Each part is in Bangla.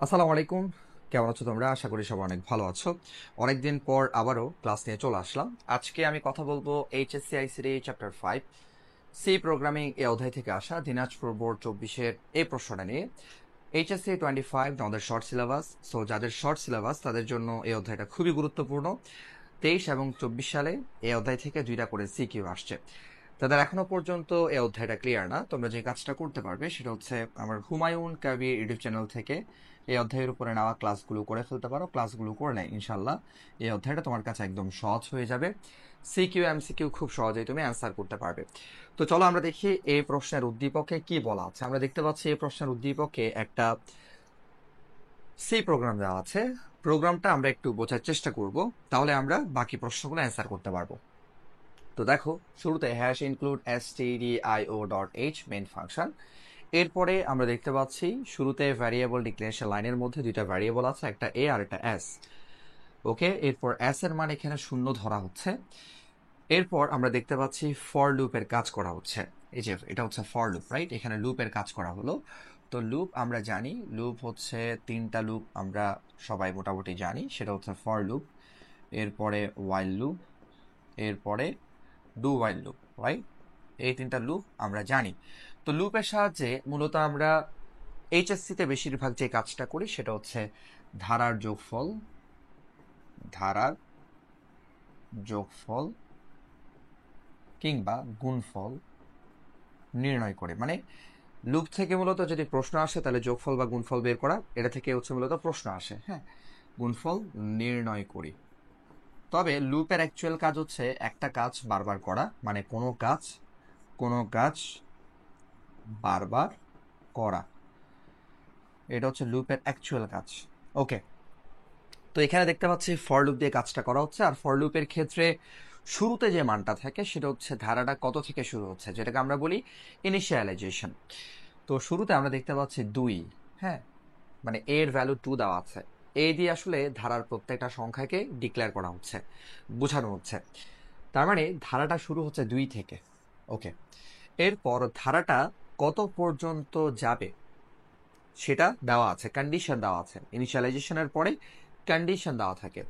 আসসালামু আলাইকুম। কেমন আছো তোমরা? আশা করি সবাই অনেক ভালো আছো। অনেকদিন পর আবারও ক্লাস নিয়ে চলে আসলাম। আজকে আমি কথা বলবো HSC ICT chapter 5 C programming এই অধ্যায় থেকে আসা দিনাজপুর বোর্ড 24-এর এই প্রশ্নটা নিয়ে। এইচএসসি 25 আমাদের শর্ট সিলেবাস, সো যাদের শর্ট সিলেবাস তাদের জন্য এই অধ্যায়টা খুবই গুরুত্বপূর্ণ। 23 এবং 24 সালে এই অধ্যায় থেকে 2টা করে সিকিউ আসছে। তাদের এখনো পর্যন্ত এই অধ্যায়টা ক্লিয়ার না, তোমরা যে কাজটা করতে পারবে সেটা হচ্ছে আমার হুমায়ুন কবির ইউটিউব চ্যানেল থেকে এই অধ্যায়ের উপরে নেওয়া ক্লাসগুলো করে ফেলতে পারো। ক্লাসগুলো করলে ইনশাল্লাহ এই অধ্যায়টা তোমার কাছে একদম সহজ হয়ে যাবে। সিকিউ এমসিকিউ খুব সহজেই তুমি অ্যান্সার করতে পারবে। তো চলো আমরা দেখি এই প্রশ্নের উদ্দীপকে কি বলা আছে। আমরা দেখতে পাচ্ছি এই প্রশ্নের উদ্দীপকে একটা সি প্রোগ্রাম দেওয়া আছে। প্রোগ্রামটা আমরা একটু বোঝার চেষ্টা করব, তাহলে আমরা বাকি প্রশ্নগুলো অ্যান্সার করতে পারবো। তো দেখো, শুরুতে hash include stdio dot H main function. এরপরে আমরা দেখতে পাচ্ছি শুরুতে ভ্যারিয়েবল ডিক্লারেশন লাইনের মধ্যে দুইটা ভ্যারিয়েবল আছে, একটা এ আর একটা এস। ওকে, এরপর এস এর মান এখানে শূন্য ধরা হচ্ছে। এরপর আমরা দেখতে পাচ্ছি ফর লুপের কাজ করা হচ্ছে। এই যে এটা হচ্ছে ফর লুপ, রাইট? এখানে লুপের কাজ করা হলো। তো লুপ আমরা জানি, লুপ হচ্ছে তিনটা লুপ আমরা সবাই মোটামুটি জানি, সেটা হচ্ছে ফর লুপ, এরপরে ওয়াইল লুপ, এরপরে ডু ওয়াইল লুপ, রাইট? এই তিনটা লুপ আমরা জানি। তো লুপের সাহায্যে মূলত আমরা এইচএসসিতে বেশিরভাগ যে কাজটা করি সেটা হচ্ছে ধারার যোগফল, ধারার যোগফল কিংবা গুণফল নির্ণয় করে। মানে লুপ থেকে মূলত যদি প্রশ্ন আসে তাহলে যোগফল বা গুণফল বের করা, এটা থেকে হচ্ছে মূলত প্রশ্ন আসে। হ্যাঁ, গুণফল নির্ণয় করি। তবে লুপের অ্যাকচুয়াল কাজ হচ্ছে একটা কাজ বারবার করা, মানে কোনো কাজ বারবার করা, এটা হচ্ছে লুপের অ্যাকচুয়াল কাজ। ওকে, তো এখানে দেখতে পাচ্ছি ফর লুপ দিয়ে কাজটা করা হচ্ছে। আর ফর লুপের ক্ষেত্রে শুরুতে যে মানটা থাকে সেটা হচ্ছে ধারাটা কত থেকে শুরু হচ্ছে, যেটাকে আমরা বলি ইনিশিয়ালাইজেশন। তো শুরুতে আমরা দেখতে পাচ্ছি 2। হ্যাঁ, মানে এর ভ্যালু 2 দেওয়া আছে। এ দিয়ে আসলে ধারার প্রত্যেকটা সংখ্যাকে ডিক্লেয়ার করা হচ্ছে, বোঝানো হচ্ছে। তার মানে ধারাটা শুরু হচ্ছে 2 থেকে। ওকে, এরপর ধারাটা কত পর্যন্ত যাবে সেটা দেওয়া আছে, কন্ডিশন দেওয়া আছে। ইনিশিয়ালাইজেশনের পরে কন্ডিশন দেওয়া থাকে।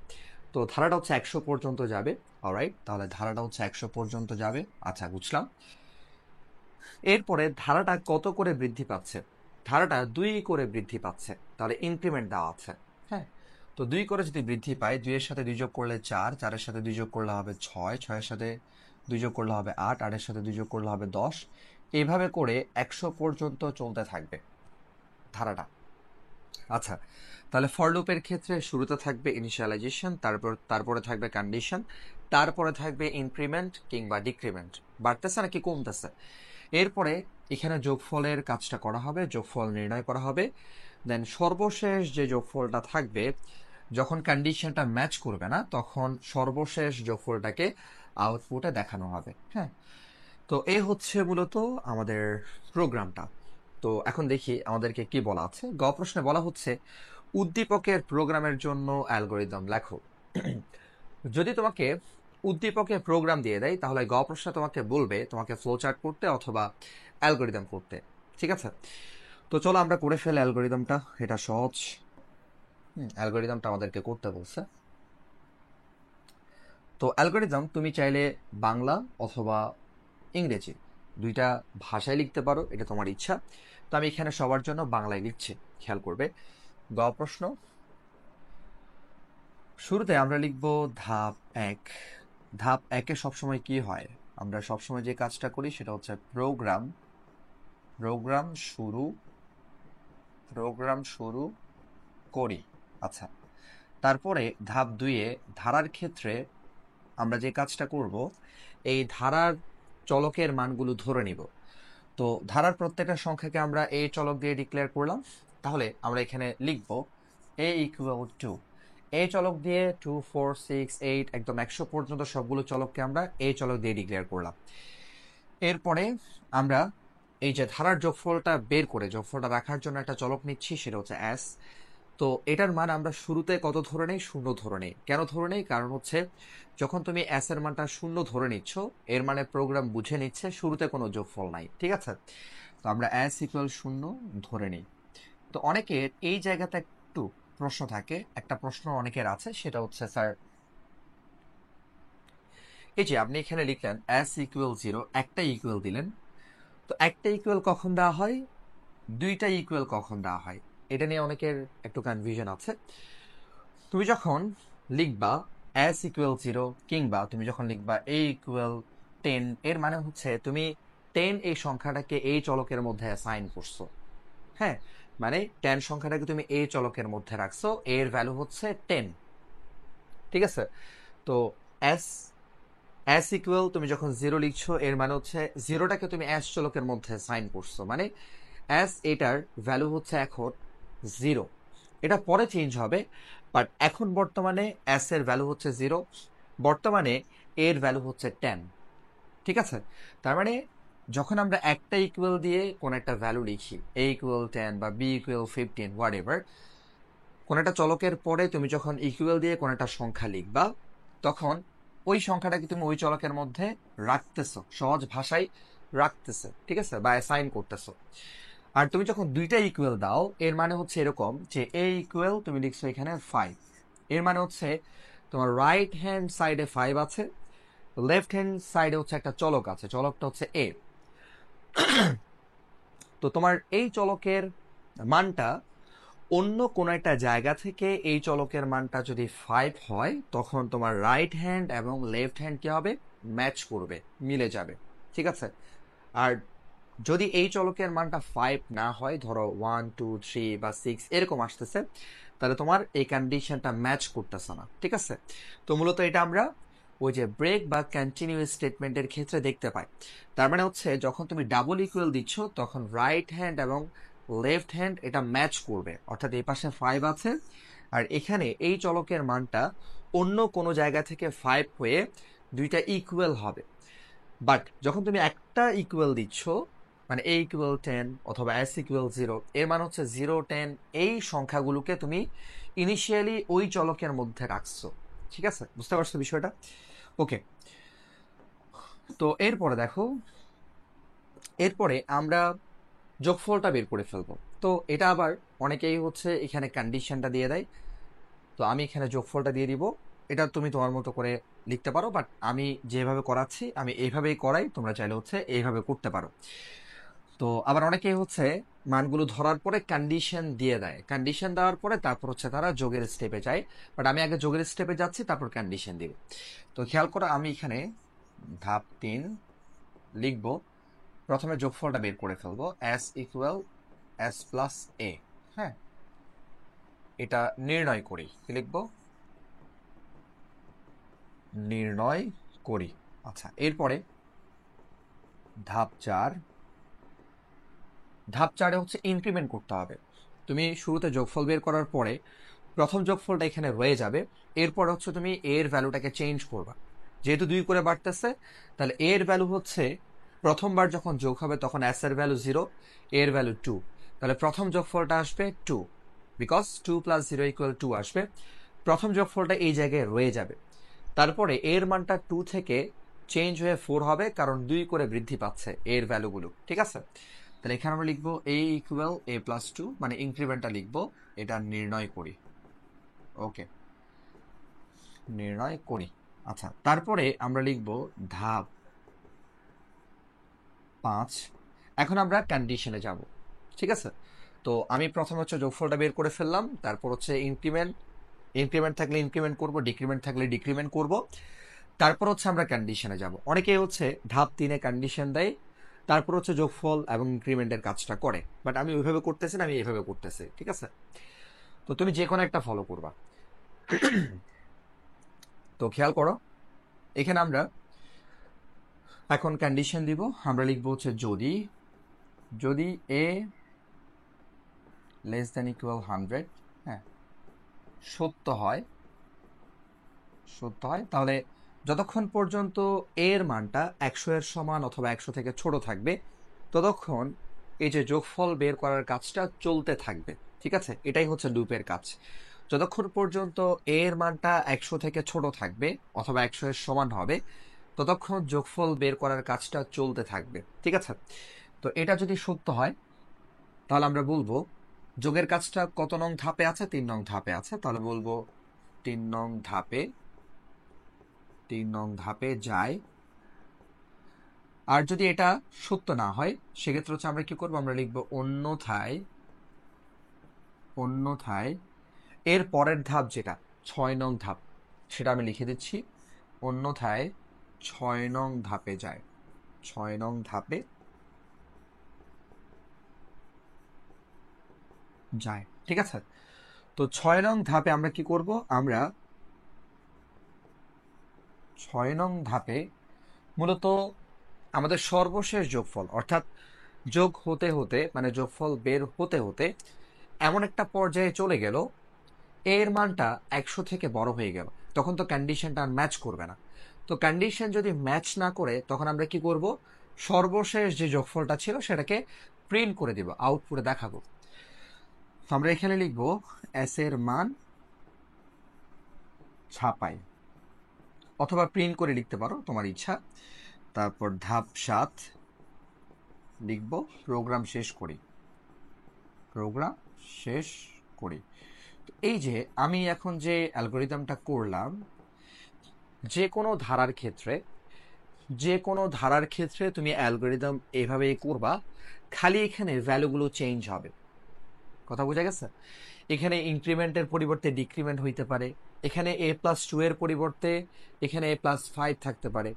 তো ধারাটা হচ্ছে 100 পর্যন্ত যাবে। অলরাইট, তাহলে ধারাটা হচ্ছে 100 পর্যন্ত যাবে। আচ্ছা, বুঝলাম। এরপরে ধারাটা কত করে বৃদ্ধি পাচ্ছে? ধারাটা 2 করে বৃদ্ধি পাচ্ছে, তাহলে ইনক্রিমেন্ট দেওয়া আছে। হ্যাঁ, তো 2 করে যদি বৃদ্ধি পায়, 2 এর সাথে 2 যোগ করলে 4, 4 এর সাথে 2 যোগ করলে হবে 6, 6 এর সাথে 2 যোগ করলে হবে 8, 8 এর সাথে 2 যোগ করলে হবে 10। এইভাবে করে 100 পর্যন্ত চলতে থাকবে ধারাটা। আচ্ছা, তাহলে ফর লুপের ক্ষেত্রে শুরুতে থাকবে ইনিশিয়ালাইজেশন, তারপরে থাকবে কন্ডিশন, তারপরে থাকবে ইনক্রিমেন্ট কিংবা ডিক্রিমেন্ট, বাড়তেছে নাকি কমতেছে। এরপরে এখানে যোগফলের কাজটা করা হবে, যোগফল নির্ণয় করা হবে। দেন সর্বশেষ যে যোগফলটা থাকবে, যখন কন্ডিশনটা ম্যাচ করবে না তখন সর্বশেষ যোগফলটাকে আউটপুটে দেখানো হবে। হ্যাঁ, তো এই হচ্ছে মূলত আমাদের প্রোগ্রামটা। তো এখন দেখি আমাদেরকে কি বলা আছে। গ প্রশ্নে বলা হচ্ছে উদ্দীপকের প্রোগ্রামের জন্য অ্যালগোরিদম লেখো। যদি তোমাকে উদ্দীপকের প্রোগ্রাম দিয়ে দেয় তাহলে গ প্রশ্নে তোমাকে বলবে তোমাকে ফ্লো চার্ট করতে অথবা অ্যালগোরিদম করতে। ঠিক আছে, তো চলো আমরা করে ফেলি অ্যালগোরিদমটা, এটা সহজ। অ্যালগোরিদমটা আমাদেরকে করতে বলছে। তো অ্যালগোরিদম তুমি চাইলে বাংলা অথবা ইংরেজি দুইটা ভাষায় লিখতে পারো, এটা তোমার ইচ্ছা। তো আমি এখানে সবার জন্য বাংলায় লিখছি, খেয়াল করবে। গ প্রশ্ন, শুরুতে আমরা লিখব ধাপ 1। ধাপ 1-এ সবসময় কি হয়? আমরা সবসময় যে কাজটা করি সেটা হচ্ছে প্রোগ্রাম প্রোগ্রাম শুরু প্রোগ্রাম শুরু করি। আচ্ছা, তারপরে ধাপ 2-এ ধারার ক্ষেত্রে আমরা যে কাজটা করব, এই ধারার চলকের মানগুলো ধরে নিব। তো ধারার প্রত্যেকটা সংখ্যাকে আমরা এ চলক দিয়ে ডিক্লেয়ার করলাম। তাহলে আমরা এখানে লিখব এ ইকুয়াল টু, এ চলক দিয়ে 2, 4, 6, 8 একদম 100 পর্যন্ত সবগুলো চলককে আমরা এ চলক দিয়ে ডিক্লেয়ার করলাম। এরপরে আমরা এই যে ধারার যোগফলটা বের করে যোগফলটা রাখার জন্য একটা চলক নিচ্ছি, সেটা হচ্ছে এস। তো এটার মান আমরা শুরুতে কত ধরে নেই? 0 ধরে নেই। কেন ধরে নেই? কারণ হচ্ছে যখন তুমি এস এর মানটা 0 ধরে নিচ্ছ, এর মানে প্রোগ্রাম বুঝে নিচ্ছে শুরুতে কোনো যোগফল নাই। ঠিক আছে, তো আমরা এস ইকুয়াল 0 ধরে নিই। তো অনেকের এই জায়গাতে প্রশ্ন থাকে, একটা প্রশ্ন অনেকের আছে, সেটা হচ্ছে স্যার এই যে আপনি এখানে লিখলেন s ইকুয়াল 0, একটা ইকুয়াল দিলেন, তো একটা ইকুয়াল কখন দেওয়া হয়, দুইটা ইকুয়াল কখন দেওয়া হয়, এটা নিয়ে অনেকের একটু কনফিউশন আছে। তুমি যখন লিখবা s ইকুয়াল 0 কিংবা তুমি যখন লিখবা a ইকুয়াল 10, এর মানে হচ্ছে তুমি 10 এই সংখ্যাটাকে এই চলকের মধ্যে অ্যাসাইন করছো। হ্যাঁ, মানে 10 সংখ্যাটাকে তুমি এই চলকের মধ্যে রাখছো, এর ভ্যালু হচ্ছে 10। ঠিক আছে, তো s s ইকুয়াল তুমি যখন 0 লিখছো, এর মানে হচ্ছে 0টাকে তুমি s চলকের মধ্যে সাইন করছো, মানে s এটার ভ্যালু হচ্ছে এখন 0। এটা পরে চেঞ্জ হবে, বাট এখন বর্তমানে s এর ভ্যালু হচ্ছে 0, বর্তমানে এর ভ্যালু হচ্ছে 10। ঠিক আছে, তার মানে যখন আমরা একটা ইকুয়াল দিয়ে কোন একটা ভ্যালু লিখি, a ইকুয়াল 10 বা b ইকুয়াল 15 হোয়াট এভার, কোন একটা চলকের পরে তুমি যখন ইকুয়াল দিয়ে কোন একটা সংখ্যা লিখবা, তখন ওই সংখ্যাটাকে তুমি ওই চলকের মধ্যে রাখতেছো, সহজ ভাষায় রাখতেছে, ঠিক আছে, বা অ্যাসাইন করতেছো। আর তুমি যখন দুইটা ইকুয়াল দাও, এর মানে হচ্ছে এরকম যে a ইকুয়াল তুমি লিখছো এখানে 5, এর মানে হচ্ছে তোমার রাইট হ্যান্ড সাইডে 5 আছে, লেফট হ্যান্ড সাইডে হচ্ছে একটা চলক আছে, চলকটা হচ্ছে a। তো তোমার এই চলকের মানটা অন্য কোনো একটা জায়গা থেকে এই চলকের মানটা যদি 5 হয়, তখন তোমার রাইট হ্যান্ড এবং লেফট হ্যান্ড কি হবে, ম্যাচ করবে, মিলে যাবে। ঠিক আছে, আর যদি এই চলকের মানটা 5 না হয়, ধরো 1 2 3 বা 6 এরকম আসতেছে, তাহলে তোমার এই কন্ডিশনটা ম্যাচ করতেছে না। ঠিক আছে, তো মূলত এটা আমরা ওই যে ব্রেক বা কন্টিনিউয়াস স্টেটমেন্টের ক্ষেত্রে দেখতে পাই। তার মানে হচ্ছে যখন তুমি ডাবল ইকুয়াল দিচ্ছ, তখন রাইট হ্যান্ড এবং লেফট হ্যান্ড এটা ম্যাচ করবে, অর্থাৎ এই পাশে 5 আছে আর এখানে এই চলকের মানটা অন্য কোনো জায়গা থেকে 5 হয়ে দুইটা ইকুয়াল হবে। বাট যখন তুমি একটা ইকুয়াল দিচ্ছ, মানে a ইকুয়াল 10 অথবা s ইকুয়াল 0, এর মানে হচ্ছে 0 10 এই সংখ্যাগুলোকে তুমি ইনিশিয়ালি ওই চলকের মধ্যে রাখছো। ঠিক আছে, বুঝতে পারছো বিষয়টা? ওকে, তো এরপরে দেখো, এরপরে আমরা যোগফলটা বের করে ফেলবো। তো এটা আবার অনেকেই হচ্ছে এখানে কন্ডিশনটা দিয়ে দেয়, তো আমি এখানে যোগফলটা দিয়ে দিব। এটা তুমি তোমার মতো করে লিখতে পারো, বাট আমি যেভাবে করাচ্ছি আমি এইভাবেই করাই, তোমরা চাইলে হচ্ছে এইভাবে করতে পারো। তো আবার অনেকেই হচ্ছে মানগুলো ধরার পরে কন্ডিশন দিয়ে দেয়, কন্ডিশন দেওয়ার পরে তারপর হচ্ছে তারা যোগের স্টেপে যায়, বাট আমি আগে যোগের স্টেপে যাচ্ছি, তারপর কন্ডিশন দিব। তো খেয়াল করো, আমি এখানে ধাপ 3 লিখবো। প্রথমে যোগফলটা বের করে ফেলবো, s equal s plus a। হ্যাঁ, এটা নির্ণয় করি, কি লিখবো, নির্ণয় করি। আচ্ছা, এরপরে ধাপ 4, ধাপ 4-এ হচ্ছে ইনক্রিমেন্ট করতে হবে। তুমি শুরুতে যোগফল বের করার পরে প্রথম যোগফলটা এখানে রয়ে যাবে, এরপর হচ্ছে তুমি এর ভ্যালুটাকে চেঞ্জ করবা, যেহেতু 2 করে বাড়তেছে, তাহলে এর ভ্যালু হচ্ছে প্রথমবার যখন যোগ হবে তখন s এর ভ্যালু 0, এর ভ্যালু 2, তাহলে প্রথম যোগফলটা আসবে 2, বিকজ 2 প্লাস 0 ইকুয়াল 2 আসবে। প্রথম যোগফলটা এই জায়গায় রয়ে যাবে, তারপরে এর মানটা 2 থেকে চেঞ্জ হয়ে 4 হবে, কারণ 2 করে বৃদ্ধি পাচ্ছে এর ভ্যালুগুলো। ঠিক আছে, তাহলে এখানে আমরা লিখবো a ইকুয়াল a প্লাস 2, মানে ইনক্রিমেন্টটা লিখবো, এটা নির্ণয় করি। ওকে, নির্ণয় করি। আচ্ছা, তারপরে আমরা লিখব ধাপ 5, এখন আমরা কন্ডিশনে যাব। ঠিক আছে, তো আমি প্রথমে হচ্ছে যোগফলটা বের করে ফেললাম, তারপর হচ্ছে ইনক্রিমেন্ট, ইনক্রিমেন্ট থাকলে ইনক্রিমেন্ট করব, ডিক্রিমেন্ট থাকলে ডিক্রিমেন্ট করব, তারপর হচ্ছে আমরা কন্ডিশনে যাব। অনেকেই হচ্ছে ধাপ 3-এ কন্ডিশন দেয়, তারপর হচ্ছে যোগফল এবং ইনক্রিমেন্টের কাজটা করে, বাট আমি ওইভাবে করতেছি না, আমি এইভাবে করতেছি। ঠিক আছে, তো তুমি যে কোনো একটা ফলো করবা। তো খেয়াল করো, এখানে আমরা এখন কন্ডিশন দিব, আমরা লিখবো হচ্ছে যদি, যদি a লেস দ্যান ইকুয়াল 100, হ্যাঁ, সত্য হয়, সত্য হয়, তাহলে যতক্ষণ পর্যন্ত এর মানটা 100 এর সমান অথবা 100 থেকে ছোট থাকবে, ততক্ষণ এই যে যোগফল বের করার কাজটা চলতে থাকবে। ঠিক আছে, এটাই হচ্ছে লুপের কাজ। যতক্ষণ পর্যন্ত এর মানটা 100 থেকে ছোট থাকবে অথবা 100 এর সমান হবে, ততক্ষণ যোগফল বের করার কাজটা চলতে থাকবে। ঠিক আছে, তো এটা যদি সত্য হয়, তাহলে আমরা বলবো যোগের কাজটা কত নং ধাপে আছে? 3 নং ধাপে আছে, তাহলে বলবো 3 নং ধাপে যায়। আর যদি এটা সত্য না হয় সেক্ষেত্রে হচ্ছে আমরা কি করবো, আমরা লিখবো অন্যথায় এর পরের ধাপ যেটা 6 নং ধাপ, সেটা আমি লিখে দিচ্ছি, অন্যথায় 6 নং ধাপে যায়, 6 নং ধাপে যায়। ঠিক আছে, তো 6 নং ধাপে আমরা কি করব, আমরা 6 নং ধাপে মূলত আমাদের সর্বশেষ যোগফল, অর্থাৎ যোগ হতে হতে মানে যোগফল বের হতে হতে এমন একটা পর্যায়ে চলে গেল এর মানটা 100 থেকে বড় হয়ে গেল, তখন তো কন্ডিশনটা আর ম্যাচ করবে না। তো কন্ডিশন যদি ম্যাচ না করে তখন আমরা কি করব, সর্বশেষ যে যোগফলটা ছিল সেটাকে প্রিন্ট করে দিব, আউটপুটে দেখাবো। আমরা এখানে লিখব এস এর মান ছাপাই, অথবা প্রিন্ট করে লিখতে পারো, তোমার ইচ্ছা। তারপর ধাপ 7 লিখব প্রোগ্রাম শেষ করি। তো এই যে আমি এখন যে অ্যালগোরিদমটা করলাম, যে কোনো ধারার ক্ষেত্রে তুমি অ্যালগোরিদম এভাবেই করবা, খালি এখানে ভ্যালুগুলো চেঞ্জ হবে। কথা বোঝা গেছে? এখানে ইনক্রিমেন্টের পরিবর্তে ডিক্রিমেন্ট হইতে পারে, এখানে a+2 এর পরিবর্তে এখানে a+5 থাকতে পারে,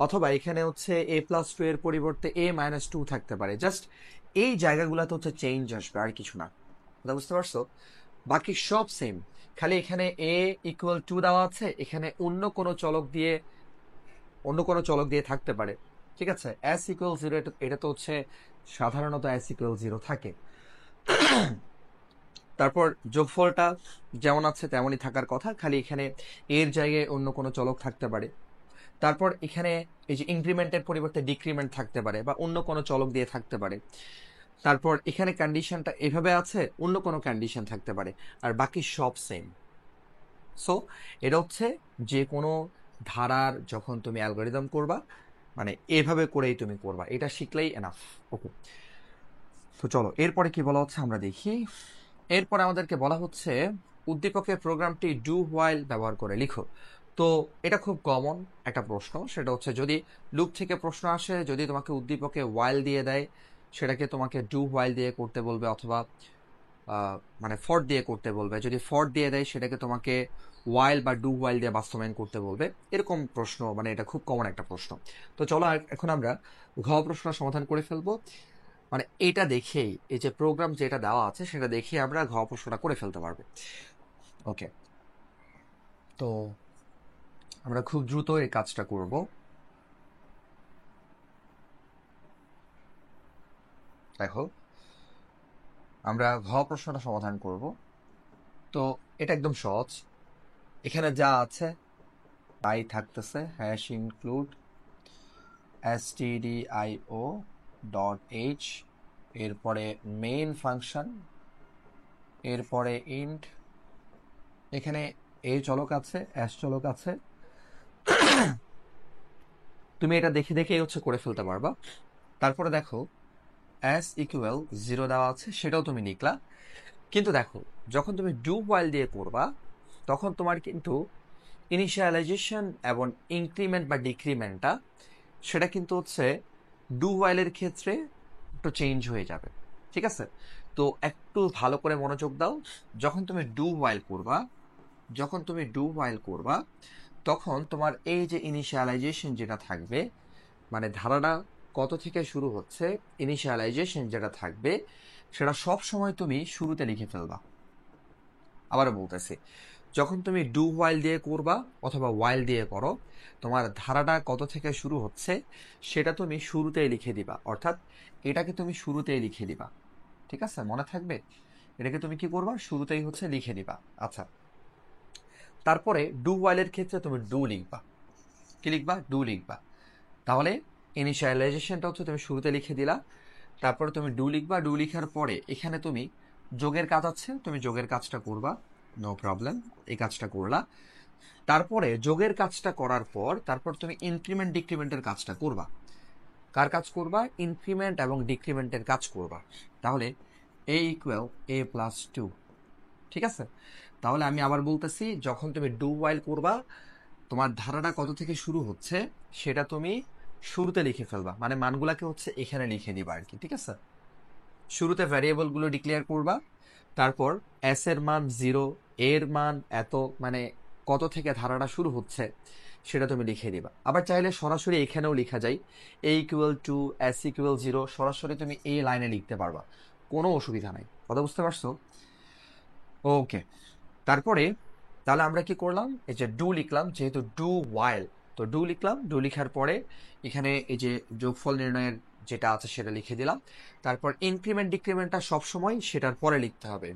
অথবা এখানে হচ্ছে a+2 এর পরিবর্তে a-2 থাকতে পারে। জাস্ট এই জায়গাগুলোতে হচ্ছে চেঞ্জ আসবে, আর কিছু না। কথা বুঝতে পারছো? বাকি সব সেম, খালি এখানে a=2 দেওয়া আছে, এখানে অন্য কোনো চলক দিয়ে থাকতে পারে। ঠিক আছে, s=0, এটা তো হচ্ছে সাধারণত s=0 থাকে। তারপর যোগফলটা যেমন আছে তেমনই থাকার কথা, খালি এখানে এর জায়গায় অন্য কোনো চলক থাকতে পারে। তারপর এখানে এই যে ইনক্রিমেন্টের পরিবর্তে ডিক্রিমেন্ট থাকতে পারে, বা অন্য কোনো চলক দিয়ে থাকতে পারে। তারপর এখানে কন্ডিশনটা এভাবে আছে, অন্য কোনো কন্ডিশন থাকতে পারে, আর বাকি সব সেম। সো এটা হচ্ছে যে কোনো ধারার যখন তুমি অ্যালগোরিদম করবা, মানে এভাবে করেই তুমি করবা, এটা শিখলেই এনাফ। ওকে, তো চলো এরপরে কি বলা হচ্ছে আমরা দেখি। এরপরে আমাদেরকে বলা হচ্ছে উদ্দীপকের প্রোগ্রামটি ডু হোয়াইল ব্যবহার করে লিখো। তো এটা খুব কমন একটা প্রশ্ন, সেটা হচ্ছে যদি লুপ থেকে প্রশ্ন আসে, যদি তোমাকে উদ্দীপকে ওয়াইল দিয়ে দেয়, সেটাকে তোমাকে ডু হোয়াইল দিয়ে করতে বলবে, অথবা মানে ফর দিয়ে করতে বলবে। যদি ফর দিয়ে দেয় সেটাকে তোমাকে ওয়াইল বা ডু হোয়াইল দিয়ে বাস্তবায়ন করতে বলবে। এরকম প্রশ্ন, মানে এটা খুব কমন একটা প্রশ্ন। তো চলো এখন আমরা ঘ প্রশ্ন সমাধান করে ফেলবো। মানে এটা দেখেই, এই যে প্রোগ্রাম যেটা দেওয়া আছে সেটা দেখে আমরা ঘ প্রশ্নটা করে ফেলতে পারবো। ওকে, তো আমরা খুব দ্রুত এই কাজটা করব। দেখো, আমরা ঘ প্রশ্নটা সমাধান করব। তো এটা একদম সহজ, এখানে যা আছে তাই থাকতেছে। হ্যাশ ইনক্লুড stdio.h, এরপরে মেইন ফাংশন, এরপরে ইন্ট, এখানে a চলক আছে, s চলক আছে। তুমি এটা দেখে দেখে হচ্ছে করে ফেলতে পারবা। তারপরে দেখো s=0 দেওয়া আছে, সেটাও তুমি লিখলা। কিন্তু দেখো, যখন তুমি ডু হোয়াইল দিয়ে করবা তখন তোমার কিন্তু ইনিশিয়ালাইজেশন এবং ইনক্রিমেন্ট বা ডিক্রিমেন্টটা সেটা কিন্তু হচ্ছে ডু হোয়াইলের ক্ষেত্রে একটু চেঞ্জ হয়ে যাবে। ঠিক আছে, তো একটু ভালো করে মনোযোগ দাও। যখন তুমি ডু হোয়াইল করবা তখন তোমার এই যে ইনিশিয়ালাইজেশন যেটা থাকবে, মানে ধারাটা কত থেকে শুরু হচ্ছে, ইনিশিয়ালাইজেশন যেটা থাকবে সেটা সব সময় তুমি শুরুতে লিখে ফেলবা। আবারও বলতেছি, যখন তুমি ডু হোয়াইল দিয়ে করবা অথবা ওয়াইল দিয়ে করো, তোমার ধারাটা কত থেকে শুরু হচ্ছে সেটা তুমি শুরুতেই লিখে দিবা, অর্থাৎ এটাকে তুমি শুরুতেই লিখে দিবা। ঠিক আছে, মনে থাকবে, এটাকে তুমি কি করবা, শুরুতেই হচ্ছে লিখে দিবা। আচ্ছা, তারপরে ডু হোয়াইলের ক্ষেত্রে তুমি ডু লিখবা। কি লিখবা? ডু লিখবা। তাহলে ইনিশিয়ালাইজেশনটা হচ্ছে তুমি শুরুতে লিখে দিলা, তারপরে তুমি ডু লিখবা। ডু লিখার পরে এখানে তুমি যোগের কাজ আছে, তুমি যোগের কাজটা করবা, নো প্রবলেম, এই কাজটা করলা। তারপরে যোগের কাজটা করার পর তারপর তুমি ইনক্রিমেন্ট ডিক্রিমেন্টের কাজটা করবা। কার কাজ করবা? ইনক্রিমেন্ট এবং ডিক্রিমেন্টের কাজ করবা। তাহলে এ ইকুয়াল এ প্লাস টু। ঠিক আছে, তাহলে আমি আবার বলতেছি, যখন তুমি ডু ওয়াইল করবা তোমার ধারাটা কত থেকে শুরু হচ্ছে সেটা তুমি শুরুতে লিখে ফেলবা, মানে মানগুলাকে হচ্ছে এখানে লিখে দিবা আর কি। ঠিক আছে, শুরুতে ভ্যারিয়েবলগুলো ডিক্লেয়ার করবা, তারপর এস এর মান 0, এর মান এত, মানে কত থেকে ধারাটা শুরু হচ্ছে সেটা তুমি লিখে দিবা। আবার চাইলে সরাসরি এখানেও লেখা যায়, এ ইকুয়াল টু এস ইকুয়াল 0, সরাসরি তুমি এই লাইনে লিখতে পারবা, কোনো অসুবিধা নাই। কথা বুঝতে পারছো? ওকে, তারপরে তাহলে আমরা কি করলাম, এই যে ডু লিখলাম, যেহেতু ডু ওয়াইল, তো ডু লিখলাম, ডু লিখার পরে এখানে এই যে যোগফল নির্ণয়ের যেটা আছে সেটা লিখে দিলাম। তারপর ইনক্রিমেন্ট ডিক্রিমেন্টটা সবসময় সেটার পরে লিখতে হবে,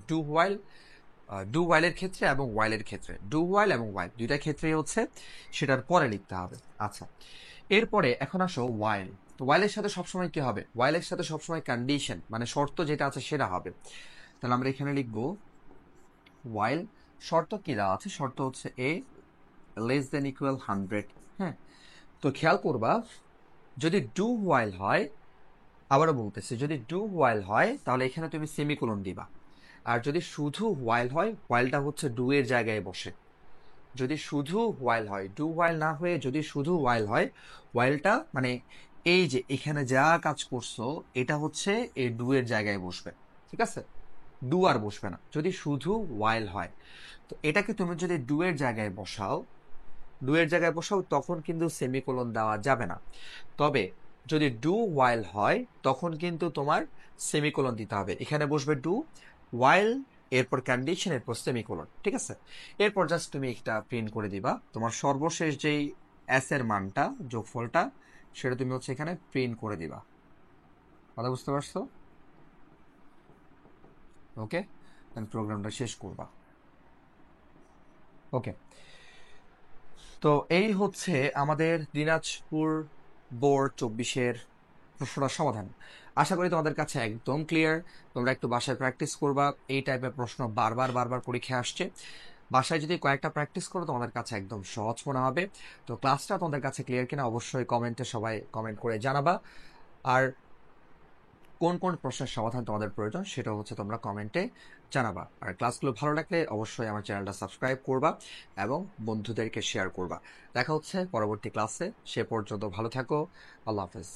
ডু ওয়াইলের ক্ষেত্রে এবং ওয়াইলের ক্ষেত্রে, ডু ওয়াইল এবং ওয়াইল দুইটা ক্ষেত্রেই হচ্ছে সেটার পরে লিখতে হবে। আচ্ছা, এরপরে এখন আসো ওয়াইল। তো ওয়াইলের সাথে সবসময় কি হবে, ওয়াইলের সাথে সবসময় কন্ডিশন মানে শর্ত যেটা আছে সেটা হবে। তাহলে আমরা এখানে লিখবো ওয়াইল, শর্ত কি দেওয়া আছে, শর্ত হচ্ছে এ লেস দেন ইকুয়াল 100। হ্যাঁ, তো খেয়াল করবা, যদি ডু ওয়াইল হয়, আবারও বলতেছি, যদি ডু ওয়াইল হয় তাহলে এখানে তুমি সেমিকোলন দিবা। আর যদি শুধু ওয়াইল হয়, ওয়াইলটা হচ্ছে ডু এর জায়গায় বসে। যদি শুধু ওয়াইল হয়, ডু ওয়াইল না হয়ে যদি শুধু ওয়াইল হয়, ওয়াইলটা মানে এই যে এখানে যা কাজ করছো এটা হচ্ছে এই ডু এর জায়গায় বসবে। ঠিক আছে, ডু আর বসবে না যদি শুধু ওয়াইল হয়। তো এটাকে তুমি যদি ডু এর জায়গায় বসাও, তখন কিন্তু সেমিকোলন দেওয়া যাবে না। তবে যদি ডু ওয়াইল হয় তখন কিন্তু তোমার সেমিকোলন দিতে হবে, এখানে বসবে ডু ওয়াইল, এরপর কন্ডিশন, এরপর সেমিকোলন। ঠিক আছে, এরপর জাস্ট তুমি একটা প্রিন্ট করে দিবা, তোমার সর্বশেষ যেই এস এর মানটা, যোগফলটা, সেটা তুমি হচ্ছে এখানে প্রিন্ট করে দিবা। কথা বুঝতে পারছো? ওকে, প্রোগ্রামটা শেষ করবা। ওকে, তো এই হচ্ছে আমাদের দিনাজপুর বোর্ড 24-এর প্রশ্নটার সমাধান। আশা করি তোমাদের কাছে একদম ক্লিয়ার। তোমরা একটু বাসায় প্র্যাকটিস করবা, এই টাইপের প্রশ্ন বারবার বারবার পরীক্ষায় আসছে। বাসায় যদি কয়েকটা প্র্যাকটিস করো তোমাদের কাছে একদম সহজ মনে হবে। তো ক্লাসটা তোমাদের কাছে ক্লিয়ার কিনা অবশ্যই কমেন্টে সবাই কমেন্ট করে জানাবা। আর কোন কোন প্রশ্নের সমাধান তোমাদের প্রয়োজন সেটা হচ্ছে তোমরা কমেন্টে জানাবা। আর ক্লাসগুলো ভালো লাগলে অবশ্যই আমার চ্যানেলটা সাবস্ক্রাইব করবা এবং বন্ধুদেরকে শেয়ার করবা। দেখা হচ্ছে পরবর্তী ক্লাসে, সে পর্যন্ত ভালো থাকো। আল্লাহ হাফেজ।